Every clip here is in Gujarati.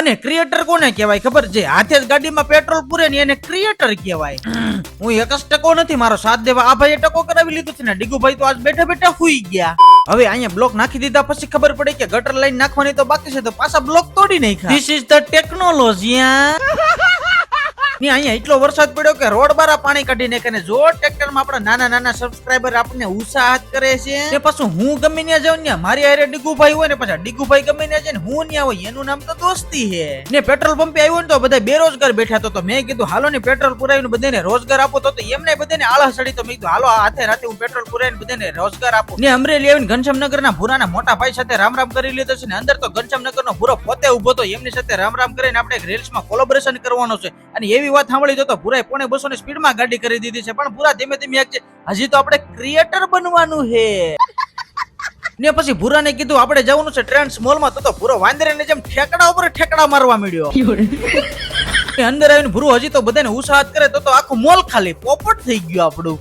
અને ક્રિએટર કોને કહેવાય ખબર છે? હાથે જ ગાડીમાં પેટ્રોલ પૂરે ને એને ક્રિએટર કહેવાય. હું એક જ ટકો નથી મારો સાથ દેવા. આ ભાઈએ ટકો કરાવી લીધું છે ને ડીગુભાઈ તો આજ બેઠા બેઠા હુઈ ગયા. હવે અહીંયા બ્લોક નાખી દીધા પછી ખબર પડી કે ગટર લાઈન નાખવાની તો બાકી છે, તો પાછા બ્લોક તોડી નાખ્યા. This is the technology. અહીંયા એટલો વરસાદ પડ્યો કે રોડ બારા પાણી કાઢી નાખે ને જો ટ્રેક્ટર માં આપણા નાના નાના સબસ્ક્રાઇબર આપણને ઉત્સાહિત કરે છે. ને પાછું હું ગમે ત્યાં જાઉં ને મારી હારે ડીગુભાઈ હોય ને પાછા ડીગુભાઈ ગમે ત્યાં જાય ને હું ત્યાં હોય, એનું નામ તો દોસ્તી છે. ને પેટ્રોલ પંપે આવ્યો ને તો બધા બેરોજગાર બેઠા તો મેં કીધું હાલો ને પેટ્રોલ પુરાવીને બધાને રોજગાર આપો. તો એમને બધાને આળસ ચડી તો મેં કીધું હાલો હાથે રાતે હું પેટ્રોલ પુરાવીને બધાને રોજગાર આપું. ને અમરેલી આવીને ઘનશ્યામનગર ના ભૂરાના મોટા ભાઈ સાથે રામ રામ કરી લીધો છે. ને અંદર તો ઘનશ્યામનગર નો ભૂરો પોતે ઉભો તો એમની સાથે રામ રામ કરીને આપણે રીલ્સ માં કોલેબોરેશન કરવાનો છે. અને એવી વાત સાંભળી તો પૂરા 150 ની સ્પીડ માં ગાડી કરી દીધી છે. પણ પૂરા ધીમે ધીમે હજી તો આપણે ક્રિએટર બનવાનું છે. ને પછી ભૂરા ને કીધું આપણે જવાનું છે ટ્રેન્ડ્સ મોલ માં. તો ભૂરો વાંદરે ને જેમ ઠેકડા ઉપર ઠેકડા મારવા મળ્યો. અંદર આવીને ભૂરો હજી તો બધાને ઉત્સાહિત કરે તો આખું મોલ ખાલી પોપટ થઈ ગયું આપણું.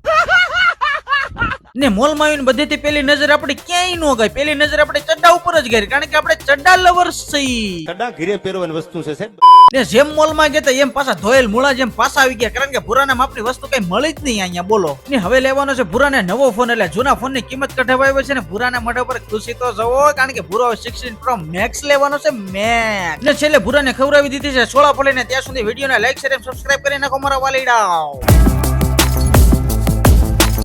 ને મોલ માં આવીને બધેથી પેલી નજર આપડી ક્યાંય નો ગઈ. પેલી નજર આપણે ચડ્ડા ઉપર જ ગઈ, કારણ કે આપણે ચડ્ડા લવર્સ છીએ. ચડ્ડા ઘીરે પહેરવાની વસ્તુ છે સાહેબ. ને જેમ મોલ માં ગયા એમ પાછા ધોયેલ મૂળા જેમ પાછા આવી ગયા, કારણ કે ભૂરાના માપની વસ્તુ કઈ મળી જ નહીં અહીંયા. બોલો. ને હવે લેવાનો છે ભૂરાને નવો ફોન, એટલે જૂના ફોન ની કિંમત કઢાવાય છે. ને ભૂરાના મોઢા પર ખુશી તો જવો, કારણ કે ભૂરો 16 Pro Max લેવાનો છે. મેક્સ ને છેલ્લે ભૂરાને ખવડાવી દીધી છે સોળા ફોલીને. ત્યાં સુધી વિડીયોને લાઈક શેર અને સબસ્ક્રાઇબ કરી નાખો મારા વાલીડાઓ.